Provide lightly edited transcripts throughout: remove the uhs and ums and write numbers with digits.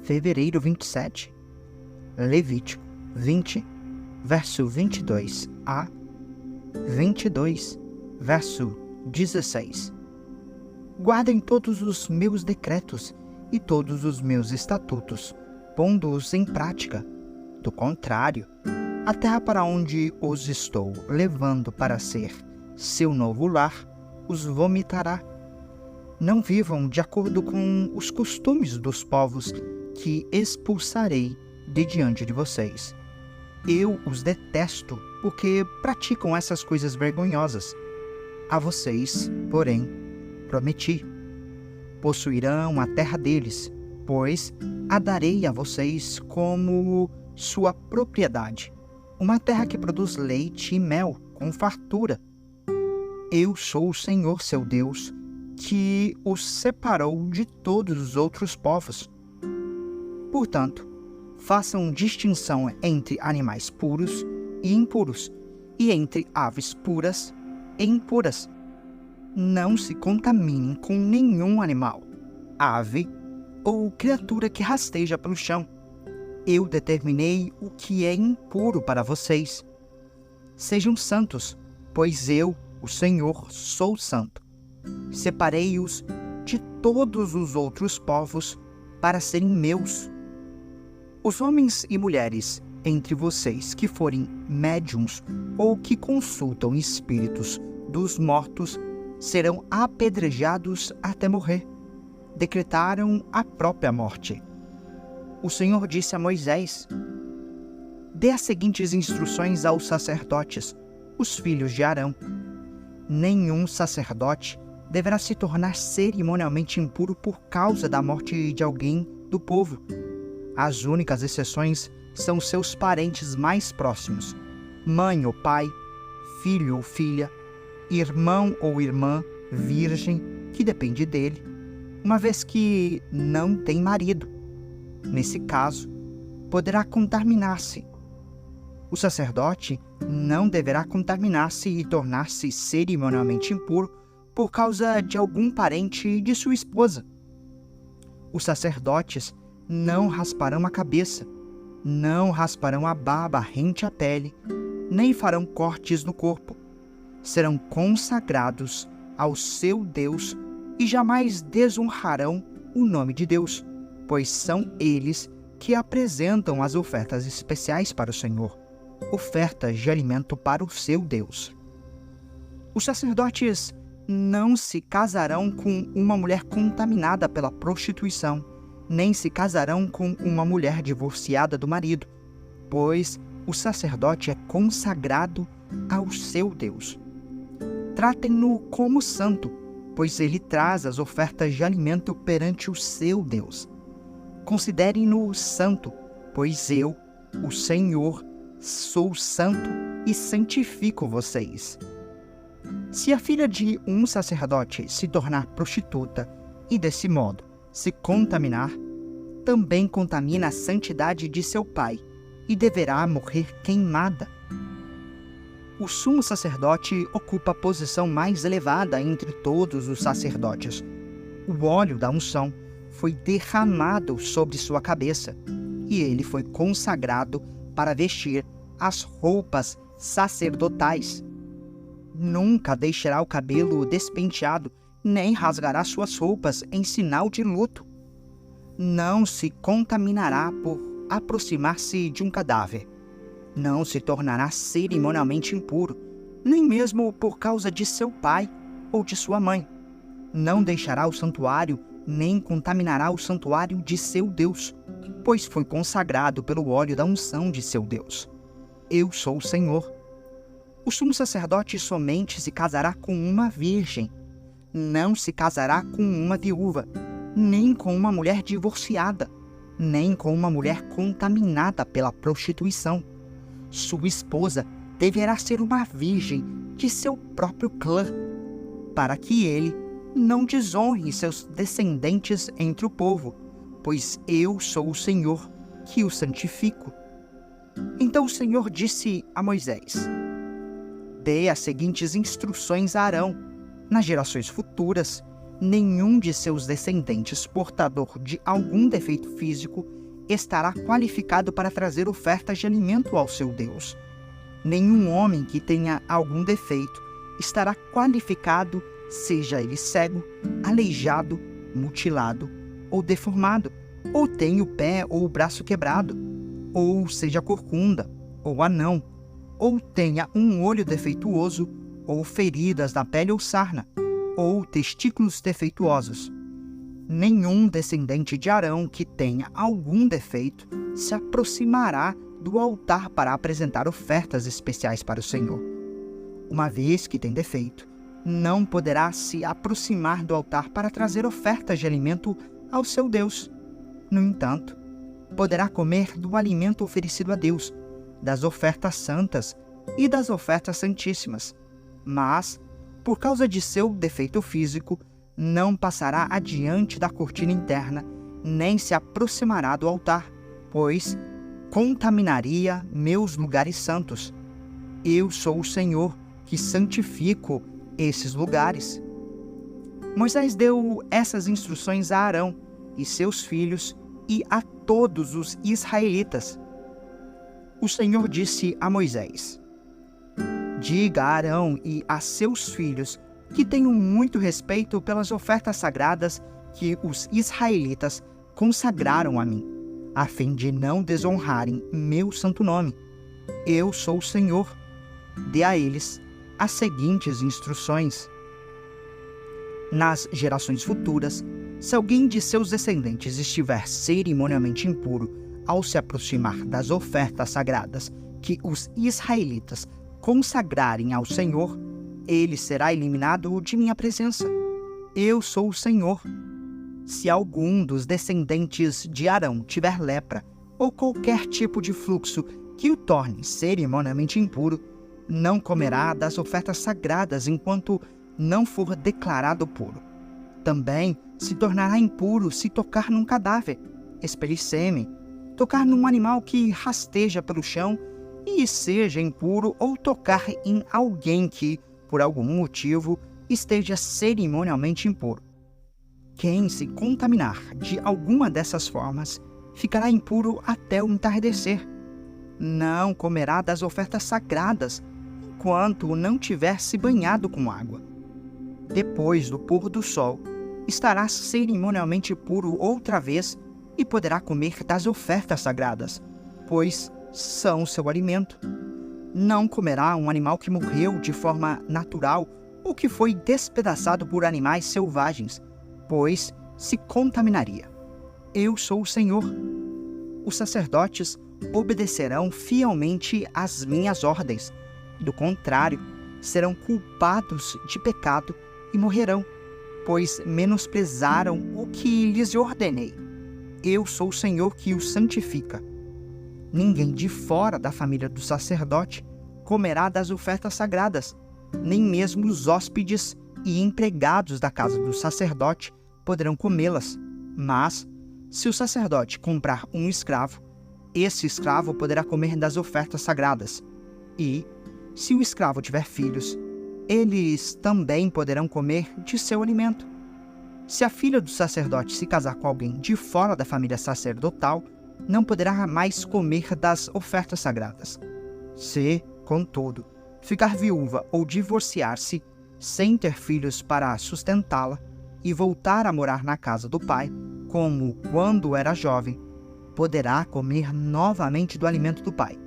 fevereiro 27. Levítico 20, verso 22 a 22, verso 16. Guardem todos os meus decretos e todos os meus estatutos, pondo-os em prática. Do contrário, a terra para onde os estou levando para ser seu novo lar os vomitará. Não vivam de acordo com os costumes dos povos que expulsarei de diante de vocês. Eu os detesto porque praticam essas coisas vergonhosas. A vocês, porém, prometi: possuirão a terra deles, pois a darei a vocês como sua propriedade, uma terra que produz leite e mel com fartura. Eu sou o Senhor seu Deus, que os separou de todos os outros povos. Portanto, façam distinção entre animais puros e impuros, e entre aves puras e impuras. Não se contaminem com nenhum animal, ave ou criatura que rasteja pelo chão. Eu determinei o que é impuro para vocês. Sejam santos, pois eu, o Senhor, sou santo. Separei-os de todos os outros povos para serem meus. Os homens e mulheres entre vocês que forem médiuns ou que consultam espíritos dos mortos serão apedrejados até morrer. Decretaram a própria morte. O Senhor disse a Moisés: dê as seguintes instruções aos sacerdotes, os filhos de Arão. Nenhum sacerdote deverá se tornar cerimonialmente impuro por causa da morte de alguém do povo. As únicas exceções são seus parentes mais próximos, mãe ou pai, filho ou filha, irmão ou irmã virgem, que depende dele, uma vez que não tem marido. Nesse caso, poderá contaminar-se. O sacerdote não deverá contaminar-se e tornar-se cerimonialmente impuro por causa de algum parente de sua esposa. Os sacerdotes não rasparão a cabeça, não rasparão a barba rente à pele, nem farão cortes no corpo. Serão consagrados ao seu Deus e jamais desonrarão o nome de Deus, pois são eles que apresentam as ofertas especiais para o Senhor, ofertas de alimento para o seu Deus. Os sacerdotes não se casarão com uma mulher contaminada pela prostituição, nem se casarão com uma mulher divorciada do marido, pois o sacerdote é consagrado ao seu Deus. Tratem-no como santo, pois ele traz as ofertas de alimento perante o seu Deus. Considerem-no santo, pois eu, o Senhor, sou santo e santifico vocês. Se a filha de um sacerdote se tornar prostituta e, desse modo, se contaminar, também contamina a santidade de seu pai e deverá morrer queimada. O sumo sacerdote ocupa a posição mais elevada entre todos os sacerdotes. O óleo da unção foi derramado sobre sua cabeça e ele foi consagrado para vestir as roupas sacerdotais. Nunca deixará o cabelo despenteado, nem rasgará suas roupas em sinal de luto. Não se contaminará por aproximar-se de um cadáver. Não se tornará cerimonialmente impuro, nem mesmo por causa de seu pai ou de sua mãe. Não deixará o santuário, nem contaminará o santuário de seu Deus, pois foi consagrado pelo óleo da unção de seu Deus. Eu sou o Senhor. O sumo sacerdote somente se casará com uma virgem. Não se casará com uma viúva, nem com uma mulher divorciada, nem com uma mulher contaminada pela prostituição. Sua esposa deverá ser uma virgem de seu próprio clã, para que ele não desonre seus descendentes entre o povo, pois eu sou o Senhor que o santifico. Então o Senhor disse a Moisés: dê as seguintes instruções a Arão: nas gerações futuras, nenhum de seus descendentes portador de algum defeito físico estará qualificado para trazer ofertas de alimento ao seu Deus. Nenhum homem que tenha algum defeito estará qualificado, seja ele cego, aleijado, mutilado ou deformado, ou tenha o pé ou o braço quebrado, ou seja corcunda, ou anão, ou tenha um olho defeituoso, ou feridas na pele ou sarna, ou testículos defeituosos. Nenhum descendente de Arão que tenha algum defeito se aproximará do altar para apresentar ofertas especiais para o Senhor. Uma vez que tem defeito, não poderá se aproximar do altar para trazer ofertas de alimento ao seu Deus. No entanto, poderá comer do alimento oferecido a Deus, das ofertas santas e das ofertas santíssimas, mas, por causa de seu defeito físico, não passará adiante da cortina interna, nem se aproximará do altar, pois contaminaria meus lugares santos. Eu sou o Senhor que santifico esses lugares. Moisés deu essas instruções a Arão e seus filhos e a todos os israelitas. O Senhor disse a Moisés: diga a Arão e a seus filhos que tenho muito respeito pelas ofertas sagradas que os israelitas consagraram a mim, a fim de não desonrarem meu santo nome. Eu sou o Senhor. Dê a eles as seguintes instruções. Nas gerações futuras, se alguém de seus descendentes estiver cerimonialmente impuro ao se aproximar das ofertas sagradas que os israelitas consagrarem ao Senhor, ele será eliminado de minha presença. Eu sou o Senhor. Se algum dos descendentes de Arão tiver lepra ou qualquer tipo de fluxo que o torne cerimonialmente impuro, não comerá das ofertas sagradas enquanto não for declarado puro. Também se tornará impuro se tocar num cadáver, expelir sêmen, tocar num animal que rasteja pelo chão e seja impuro, ou tocar em alguém que, por algum motivo, esteja cerimonialmente impuro. Quem se contaminar de alguma dessas formas ficará impuro até o entardecer. Não comerá das ofertas sagradas enquanto não tiver se banhado com água. Depois do pôr do sol, estará cerimonialmente puro outra vez e poderá comer das ofertas sagradas, pois são seu alimento. Não comerá um animal que morreu de forma natural ou que foi despedaçado por animais selvagens, pois se contaminaria. Eu sou o Senhor. Os sacerdotes obedecerão fielmente às minhas ordens. Do contrário, serão culpados de pecado e morrerão, pois menosprezaram o que lhes ordenei. Eu sou o Senhor que os santifica. Ninguém de fora da família do sacerdote comerá das ofertas sagradas, nem mesmo os hóspedes e empregados da casa do sacerdote poderão comê-las. Mas, se o sacerdote comprar um escravo, esse escravo poderá comer das ofertas sagradas. E, se o escravo tiver filhos, eles também poderão comer de seu alimento. Se a filha do sacerdote se casar com alguém de fora da família sacerdotal, não poderá mais comer das ofertas sagradas. Se, contudo, ficar viúva ou divorciar-se, sem ter filhos para sustentá-la, e voltar a morar na casa do pai, como quando era jovem, poderá comer novamente do alimento do pai.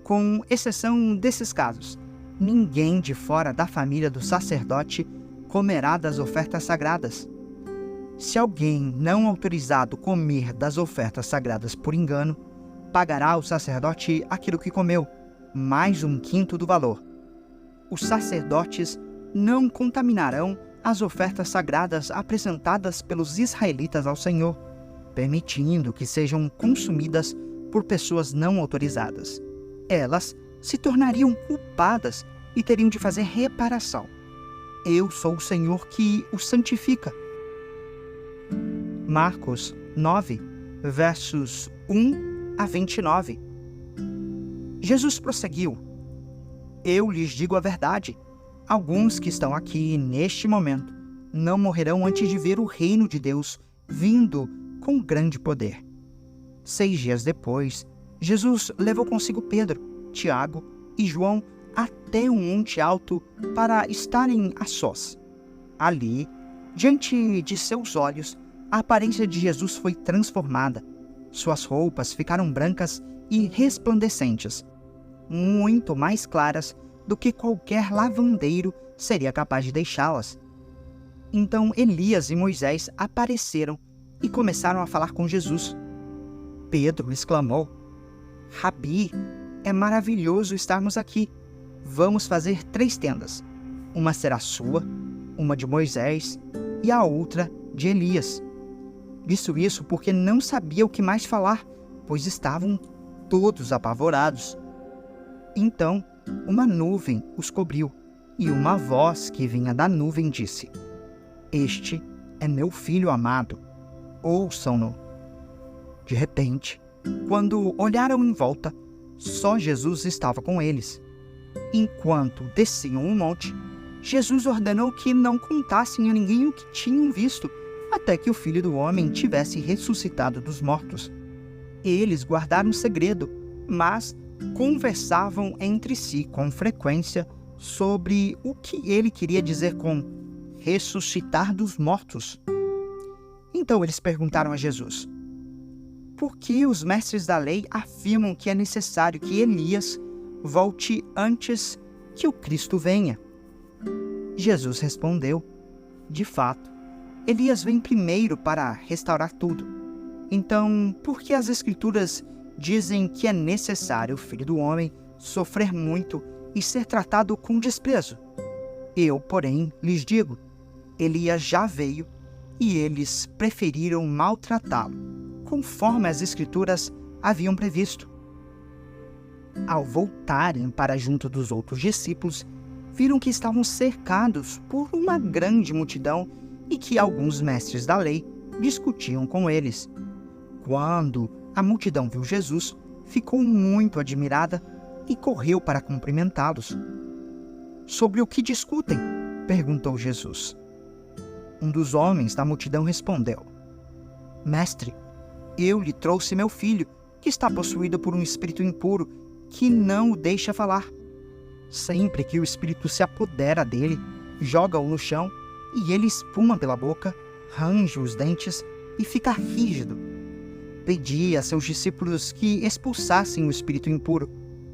Com exceção desses casos, ninguém de fora da família do sacerdote comerá das ofertas sagradas. Se alguém não autorizado comer das ofertas sagradas por engano, pagará ao sacerdote aquilo que comeu, mais 1/5 do valor. Os sacerdotes não contaminarão as ofertas sagradas apresentadas pelos israelitas ao Senhor, permitindo que sejam consumidas por pessoas não autorizadas. Elas se tornariam culpadas e teriam de fazer reparação. Eu sou o Senhor que os santifica. Marcos 9, versos 1 a 29. Jesus prosseguiu: Eu lhes digo a verdade. Alguns que estão aqui neste momento não morrerão antes de ver o reino de Deus vindo com grande poder. 6 dias depois, Jesus levou consigo Pedro, Tiago e João até um monte alto para estarem a sós. Ali, diante de seus olhos, a aparência de Jesus foi transformada. Suas roupas ficaram brancas e resplandecentes, muito mais claras do que qualquer lavandeiro seria capaz de deixá-las. Então Elias e Moisés apareceram e começaram a falar com Jesus. Pedro exclamou: Rabi, é maravilhoso estarmos aqui. Vamos fazer 3 tendas. Uma será sua, uma de Moisés e a outra de Elias. Disse isso porque não sabia o que mais falar, pois estavam todos apavorados. Então, uma nuvem os cobriu, e uma voz que vinha da nuvem disse: Este é meu filho amado, ouçam-no. De repente, quando olharam em volta, só Jesus estava com eles. Enquanto desciam o monte, Jesus ordenou que não contassem a ninguém o que tinham visto, até que o Filho do Homem tivesse ressuscitado dos mortos. Eles guardaram o segredo, mas conversavam entre si com frequência sobre o que ele queria dizer com ressuscitar dos mortos. Então eles perguntaram a Jesus: por que os mestres da lei afirmam que é necessário que Elias volte antes que o Cristo venha? Jesus respondeu: de fato, Elias vem primeiro para restaurar tudo. Então, por que as Escrituras dizem que é necessário o Filho do Homem sofrer muito e ser tratado com desprezo? Eu, porém, lhes digo, Elias já veio e eles preferiram maltratá-lo, conforme as Escrituras haviam previsto. Ao voltarem para junto dos outros discípulos, viram que estavam cercados por uma grande multidão e que alguns mestres da lei discutiam com eles. Quando a multidão viu Jesus, ficou muito admirada e correu para cumprimentá-los. Sobre o que discutem? Perguntou Jesus. Um dos homens da multidão respondeu: Mestre, eu lhe trouxe meu filho, que está possuído por um espírito impuro, que não o deixa falar. Sempre que o espírito se apodera dele, joga-o no chão, e ele espuma pela boca, range os dentes e fica rígido. Pedi a seus discípulos que expulsassem o espírito impuro,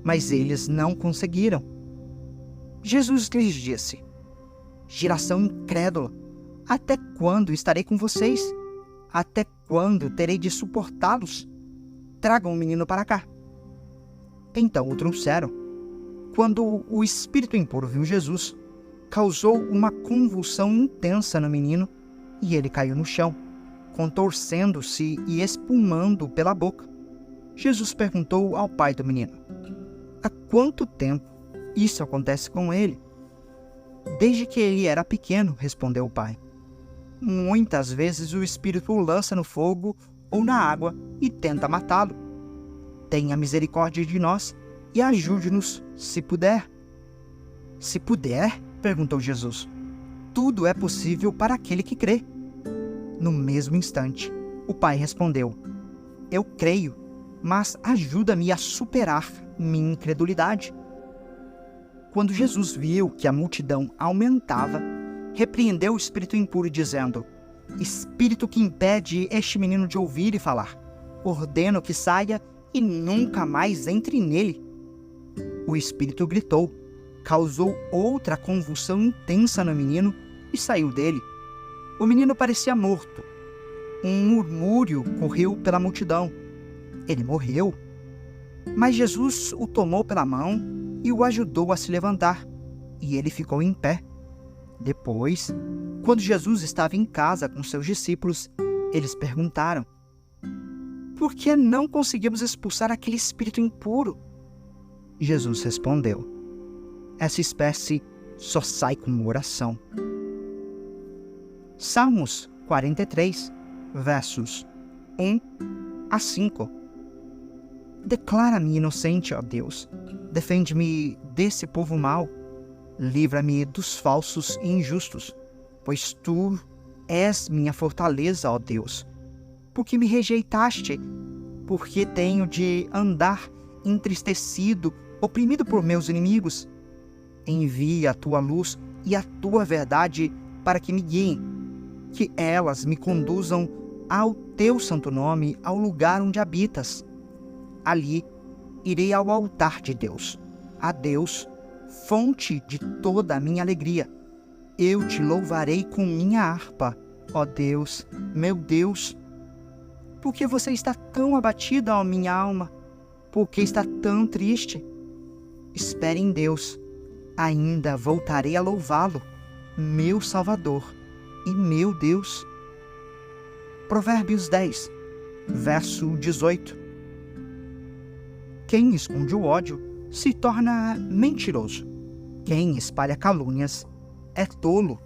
mas eles não conseguiram. Jesus lhes disse: Geração incrédula, até quando estarei com vocês? Até quando terei de suportá-los? Tragam o menino para cá. Então o trouxeram. Quando o espírito impuro viu Jesus, causou uma convulsão intensa no menino e ele caiu no chão, contorcendo-se e espumando pela boca. Jesus perguntou ao pai do menino: há quanto tempo isso acontece com ele? Desde que ele era pequeno, respondeu o pai. Muitas vezes o espírito o lança no fogo ou na água e tenta matá-lo. Tenha misericórdia de nós e ajude-nos, se puder. Se puder? Perguntou Jesus. Tudo é possível para aquele que crê. No mesmo instante, o pai respondeu: Eu creio, mas ajuda-me a superar minha incredulidade. Quando Jesus viu que a multidão aumentava, repreendeu o espírito impuro, dizendo: Espírito que impede este menino de ouvir e falar, ordeno que saia e nunca mais entre nele. O espírito gritou, causou outra convulsão intensa no menino e saiu dele. O menino parecia morto. Um murmúrio correu pela multidão. Ele morreu. Mas Jesus o tomou pela mão e o ajudou a se levantar, e ele ficou em pé. Depois, quando Jesus estava em casa com seus discípulos, eles perguntaram: Por que não conseguimos expulsar aquele espírito impuro? Jesus respondeu: Essa espécie só sai com oração. Salmos 43, versos 1 a 5. Declara-me inocente, ó Deus. Defende-me desse povo mau. Livra-me dos falsos e injustos. pois tu és minha fortaleza, ó Deus. Porque me rejeitaste, porque tenho de andar entristecido, oprimido por meus inimigos. Envia a tua luz e a tua verdade para que me guiem, que elas me conduzam ao teu santo nome, ao lugar onde habitas. Ali irei ao altar de Deus, a Deus, fonte de toda a minha alegria. Eu te louvarei com minha harpa, ó Deus, meu Deus. Por que você está tão abatida, ó minha alma? Por que está tão triste? Espere em Deus, ainda voltarei a louvá-lo, meu Salvador e meu Deus. Provérbios 10, verso 18. Quem esconde o ódio se torna mentiroso. Quem espalha calúnias é tolo.